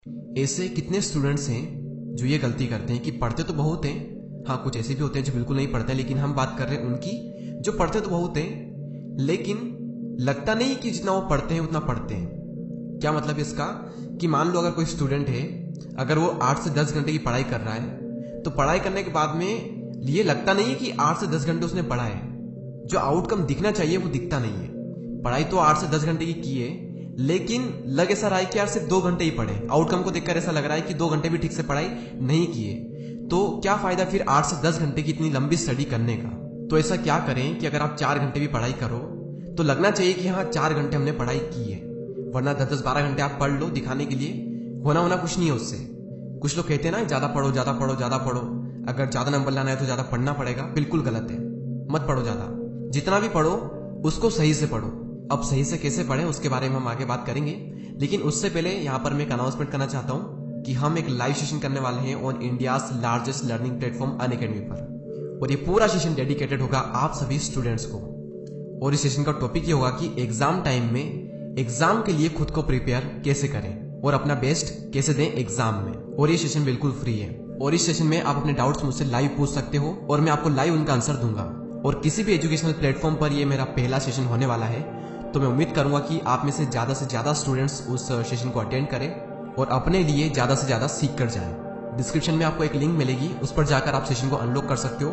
ऐसे कितने स्टूडेंट्स हैं जो ये गलती करते हैं कि पढ़ते तो बहुत हैं, हाँ कुछ ऐसे भी होते हैं जो बिल्कुल नहीं पढ़ते हैं, लेकिन हम बात कर रहे हैं उनकी जो पढ़ते तो बहुत हैं लेकिन लगता नहीं कि जितना वो पढ़ते हैं उतना पढ़ते हैं। क्या मतलब इसका कि मान लो अगर कोई स्टूडेंट है, अगर वो 8 से 10 घंटे की पढ़ाई कर रहा है तो पढ़ाई करने के बाद में ये लगता नहीं है कि 8 से 10 घंटे उसने पढ़ा है। जो आउटकम दिखना चाहिए वो दिखता नहीं है। पढ़ाई तो 8 से 10 घंटे की है लेकिन लग ऐसा रहा है कि यार सिर्फ 2 घंटे ही पढ़े। आउटकम को देखकर ऐसा लग रहा है कि 2 घंटे भी ठीक से पढ़ाई नहीं किए। तो क्या फायदा फिर 8 से 10 घंटे की इतनी लंबी स्टडी करने का। तो ऐसा क्या करें कि अगर आप 4 घंटे भी पढ़ाई करो तो लगना चाहिए कि हाँ 4 घंटे हमने पढ़ाई की है, वरना 10-10-12 घंटे आप पढ़ लो दिखाने के लिए, होना कुछ नहीं है उससे। कुछ लोग कहते हैं ना ज्यादा पढ़ो ज्यादा पढ़ो ज्यादा पढ़ो, अगर ज्यादा नंबर लाना है तो ज्यादा पढ़ना पड़ेगा। बिल्कुल गलत है, मत पढ़ो ज्यादा। जितना भी पढ़ो उसको सही से पढ़ो। अब सही से कैसे पढ़ें उसके बारे में हम आगे बात करेंगे, लेकिन उससे पहले यहाँ पर मैं एक अनाउंसमेंट करना चाहता हूँ कि हम एक लाइव सेशन करने वाले हैं on India's largest learning platform Unacademy पर, और ये पूरा सेशन डेडिकेटेड होगा आप सभी स्टूडेंट्स को। और इस सेशन का टॉपिक ये होगा कि एग्जाम टाइम में एग्जाम के लिए खुद को प्रिपेयर कैसे करें और अपना बेस्ट कैसे दें एग्जाम में। और ये सेशन बिल्कुल फ्री है, और इस सेशन में आप अपने डाउट्स मुझसे लाइव पूछ सकते हो और मैं आपको लाइव उनका आंसर दूंगा। और किसी भी एजुकेशनल प्लेटफॉर्म पर ये मेरा पहला सेशन होने वाला है, तो मैं उम्मीद करूंगा कि आप में से ज्यादा स्टूडेंट्स उस सेशन को अटेंड करें और अपने लिए ज्यादा से ज्यादा सीख कर जाएं। डिस्क्रिप्शन में आपको एक लिंक मिलेगी, उस पर जाकर आप सेशन को अनलॉक कर सकते हो।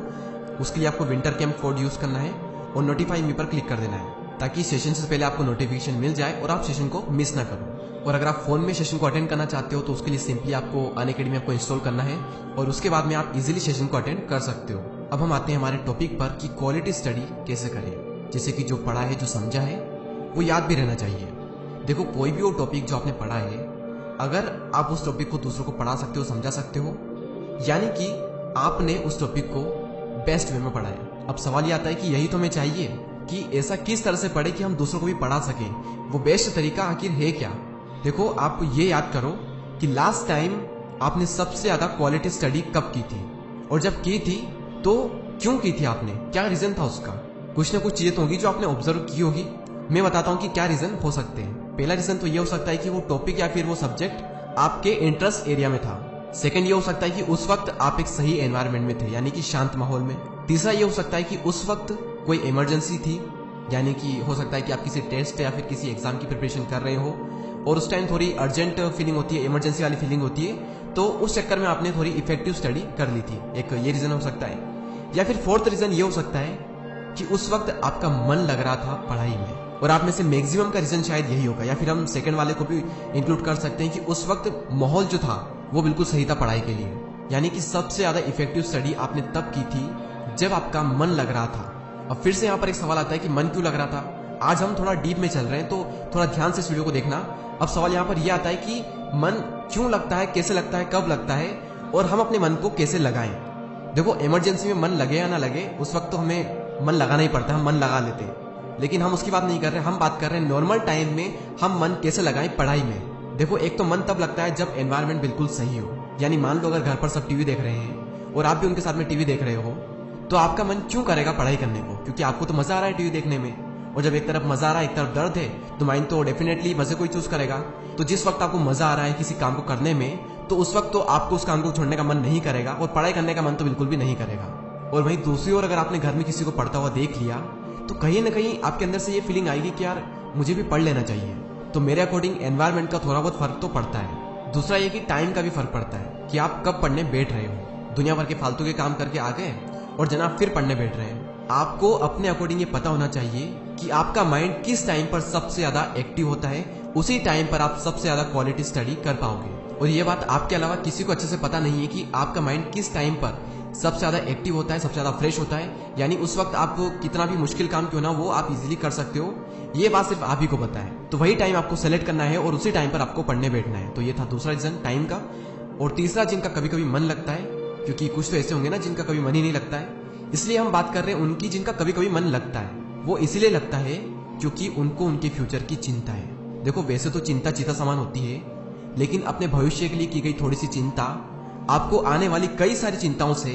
उसके लिए आपको विंटर कैंप कोड यूज करना है और नोटिफाई मी पर क्लिक कर देना है, ताकि सेशन से पहले आपको नोटिफिकेशन मिल जाए और आप सेशन को मिस ना करो। और अगर आप फोन में सेशन को अटेंड करना चाहते हो तो उसके लिए सिंपली आपको अनअकैडमी ऐप को इंस्टॉल करना है और उसके बाद में आप इजीली सेशन को अटेंड कर सकते हो। अब हम आते हैं हमारे टॉपिक पर कि क्वालिटी स्टडी कैसे करें, जैसे कि जो पढ़ा है जो समझा है वो याद भी रहना चाहिए। देखो कोई भी वो टॉपिक जो आपने पढ़ा है, अगर आप उस टॉपिक को दूसरों को पढ़ा सकते हो, समझा सकते हो, यानी कि आपने उस टॉपिक को बेस्ट वे में पढ़ा है। अब सवाल ये आता है कि यही तो हमें चाहिए कि ऐसा किस तरह से पढ़े कि हम दूसरों को भी पढ़ा सकें। वो बेस्ट तरीका आखिर है क्या। देखो आप ये याद करो कि लास्ट टाइम आपने सबसे ज्यादा क्वालिटी स्टडी कब की थी, और जब की थी तो क्यों की थी आपने, क्या रीजन था उसका। कुछ ना कुछ चीजें तो होगी जो आपने ऑब्जर्व की होगी। मैं बताता हूं कि क्या रीजन हो सकते हैं। पहला रीजन तो ये हो सकता है कि वो टॉपिक या फिर वो सब्जेक्ट आपके इंटरेस्ट एरिया में था। सेकंड ये हो सकता है कि उस वक्त आप एक सही एनवायरनमेंट में थे, यानी कि शांत माहौल में। तीसरा ये हो सकता है कि उस वक्त कोई इमरजेंसी थी, यानी कि हो सकता है कि आप किसी टेस्ट या फिर किसी एग्जाम की प्रिपरेशन कर रहे हो और उस टाइम थोड़ी अर्जेंट फीलिंग होती है, इमरजेंसी वाली फीलिंग होती है, तो उस चक्कर में आपने थोड़ी इफेक्टिव स्टडी कर ली थी। एक ये रीजन हो सकता है। या फिर फोर्थ रीजन ये हो सकता है कि उस वक्त आपका मन लग रहा था पढ़ाई में, और आप में से मैक्सिमम का रीजन शायद यही होगा। या फिर हम सेकंड वाले को भी इंक्लूड कर सकते हैं कि उस वक्त माहौल जो था वो बिल्कुल सही था पढ़ाई के लिए, यानी कि सबसे ज्यादा इफेक्टिव स्टडी आपने तब की थी जब आपका मन लग रहा था। अब फिर से यहाँ पर एक सवाल आता है कि मन क्यों लग रहा था। आज हम थोड़ा डीप में चल रहे हैं, तो थोड़ा ध्यान से इस वीडियो को देखना। अब सवाल यहाँ पर यह आता है कि मन क्यों लगता है, कैसे लगता है, कब लगता है, और हम अपने मन को कैसे लगाएं। देखो इमरजेंसी में मन लगे या ना लगे, उस वक्त तो हमें मन लगाना ही पड़ता है, हम मन लगा लेते हैं, लेकिन हम उसकी बात नहीं कर रहे। हम बात कर रहे हैं नॉर्मल टाइम में हम मन कैसे लगाएं पढ़ाई में। देखो एक तो मन तब लगता है जब एनवायरनमेंट बिल्कुल सही हो, यानी मान लो अगर घर पर सब टीवी देख रहे हैं और आप भी उनके साथ में टीवी देख रहे हो, तो आपका मन क्यों करेगा पढ़ाई करने को, क्योंकि आपको तो मजा आ रहा है टीवी देखने में। और जब एक तरफ मजा आ रहा है एक तरफ दर्द है, तो माइंड तो डेफिनेटली मजे को ही चूज करेगा। तो जिस वक्त आपको मजा आ रहा है किसी काम को करने में, तो उस वक्त तो आपको उस काम को छोड़ने का मन नहीं करेगा और पढ़ाई करने का मन तो बिल्कुल भी नहीं करेगा। और वहीं दूसरी ओर अगर आपने घर में किसी को पढ़ता हुआ देख लिया, तो कहीं ना कहीं आपके अंदर से ये फीलिंग आएगी कि यार मुझे भी पढ़ लेना चाहिए। तो मेरे अकॉर्डिंग एनवायरनमेंट का थोड़ा बहुत फर्क तो पड़ता है। दूसरा ये कि टाइम का भी फर्क पड़ता है कि आप कब पढ़ने बैठ रहे हो। दुनिया भर के फालतू के काम करके आ गए और जनाब फिर पढ़ने बैठ रहे हैं। आपको अपने अकॉर्डिंग ये पता होना चाहिए कि आपका माइंड किस टाइम पर सबसे ज्यादा एक्टिव होता है, उसी टाइम पर आप सबसे ज्यादा क्वालिटी स्टडी कर पाओगे। और ये बात आपके अलावा किसी को अच्छे से पता नहीं है कि आपका माइंड किस टाइम पर सबसे ज्यादा एक्टिव होता है, सबसे ज्यादा फ्रेश होता है, यानी उस वक्त आपको कितना भी मुश्किल काम क्यों ना वो आप इजीली कर सकते हो। ये बात सिर्फ आप ही को पता है। तो वही टाइम आपको सेलेक्ट करना है और उसी टाइम पर आपको पढ़ने बैठना है। तो ये था दूसरा रीजन टाइम का। और तीसरा जिनका कभी कभी मन लगता है, क्योंकि कुछ तो ऐसे होंगे ना जिनका कभी मन ही नहीं लगता है, इसलिए हम बात कर रहे हैं उनकी जिनका कभी कभी मन लगता है। वो इसीलिए लगता है क्योंकि उनको उनके फ्यूचर की चिंता है। देखो वैसे तो चिंता चिता समान होती है, लेकिन अपने भविष्य के लिए की गई थोड़ी सी चिंता आपको आने वाली कई सारी चिंताओं से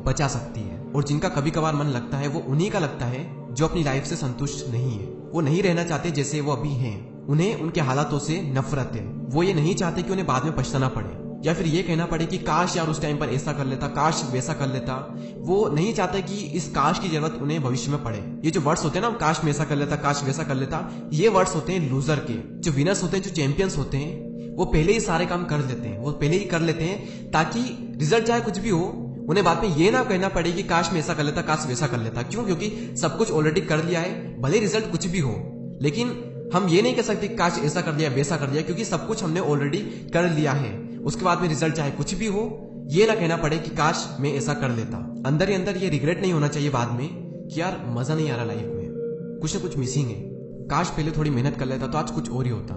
बचा सकती है। और जिनका कभी कभार मन लगता है वो उन्हीं का लगता है जो अपनी लाइफ से संतुष्ट नहीं है, वो नहीं रहना चाहते जैसे वो अभी हैं, उन्हें उनके हालातों से नफरत है। वो ये नहीं चाहते कि उन्हें बाद में पछताना पड़े या फिर ये कहना पड़े कि काश यार उस टाइम पर ऐसा कर लेता, काश वैसा कर लेता। वो नहीं चाहते कि इस काश की जरूरत उन्हें भविष्य में पड़े। ये जो वर्ड्स होते हैं ना, काश में ऐसा कर लेता, काश वैसा कर लेता, ये वर्ड्स होते हैं लूजर के। जो विनर्स होते हैं, जो चैंपियंस होते हैं, वो पहले ही सारे काम कर लेते हैं, वो पहले ही कर लेते हैं ताकि रिजल्ट चाहे कुछ भी हो, उन्हें बाद में ये ना कहना पड़े कि काश मैं ऐसा कर लेता, काश वैसा कर लेता। क्यों? क्योंकि सब कुछ ऑलरेडी कर लिया है, भले रिजल्ट कुछ भी हो। लेकिन हम ये नहीं कह सकते काश ऐसा कर दिया, वैसा कर दिया, क्योंकि सब कुछ हमने ऑलरेडी कर लिया है। उसके बाद में रिजल्ट चाहे कुछ भी हो, ये ना कहना पड़े कि काश मैं ऐसा कर लेता। अंदर ही अंदर ये रिग्रेट नहीं होना चाहिए बाद में कि यार मजा नहीं आ रहा लाइफ में, कुछ ना कुछ मिसिंग है, काश पहले थोड़ी मेहनत कर लेता तो आज कुछ और ही होता।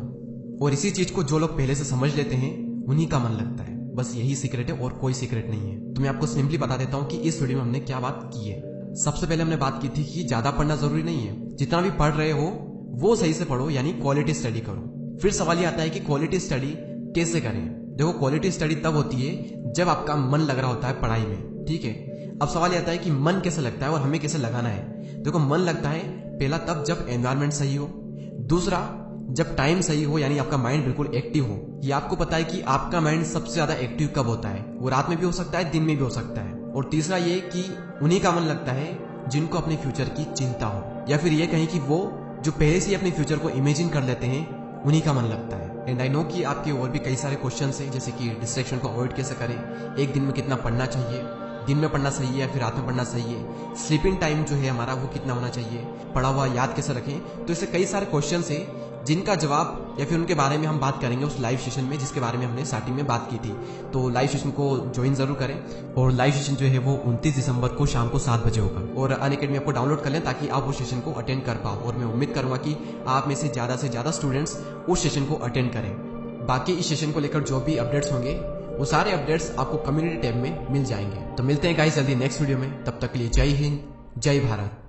और इसी चीज को जो लोग पहले से समझ लेते हैं उन्हीं का मन लगता है। बस यही सीक्रेट है और कोई सीक्रेट नहीं है। तो मैं आपको सिंपली बता देता हूं कि इस वीडियो में हमने क्या बात की है। सबसे पहले हमने बात की थी कि ज्यादा पढ़ना जरूरी नहीं है, जितना भी पढ़ रहे हो वो सही से पढ़ो, यानी क्वालिटी स्टडी करो। फिर सवाल ये आता है कि क्वालिटी स्टडी कैसे करें। देखो, क्वालिटी स्टडी तब होती है जब आपका मन लग रहा होता है पढ़ाई में, ठीक है। अब सवाल ये आता है कि मन कैसे लगता है और हमें कैसे लगाना है। देखो, मन लगता है पहला तब जब एनवायरनमेंट सही हो, दूसरा जब टाइम सही हो, यानी आपका माइंड बिल्कुल एक्टिव हो। ये आपको पता है कि आपका माइंड सबसे ज्यादा एक्टिव कब होता है, वो रात में भी हो सकता है, दिन में भी हो सकता है। और तीसरा ये कि उन्हीं का मन लगता है जिनको अपने फ्यूचर की चिंता हो, या फिर ये कहें कि वो जो पहले से ही अपने फ्यूचर को इमेजिन कर लेते हैं, उन्हीं का मन लगता है। एंड आई नो कि आपके और भी कई सारे क्वेश्चन हैं, जैसे कि डिस्ट्रैक्शन को अवॉइड कैसे करें, एक दिन में कितना पढ़ना चाहिए, दिन में पढ़ना सही है या फिर रात में पढ़ना सही है, स्लीपिंग टाइम जो है हमारा वो कितना होना चाहिए, पढ़ा हुआ याद कैसे रखें। तो ऐसे कई सारे क्वेश्चन हैं जिनका जवाब या फिर उनके बारे में हम बात करेंगे उस लाइव सेशन में, जिसके बारे में हमने स्टार्टिंग में बात की थी। तो लाइव सेशन को ज्वाइन जरूर करें। और लाइव सेशन जो है वो 29 दिसंबर को शाम को 7 बजे होगा। और अनअकैडमी आपको डाउनलोड कर लें ताकि आप उस सेशन को अटेंड कर पाओ। और मैं उम्मीद करूंगा कि आप में से ज्यादा स्टूडेंट्स उस सेशन को अटेंड करें। बाकी इस सेशन को लेकर जो भी अपडेट्स होंगे वो सारे अपडेट्स आपको कम्युनिटी टैब में मिल जाएंगे। तो मिलते हैं गाइस जल्दी नेक्स्ट वीडियो में। तब तक के लिए जय हिंद, जय भारत।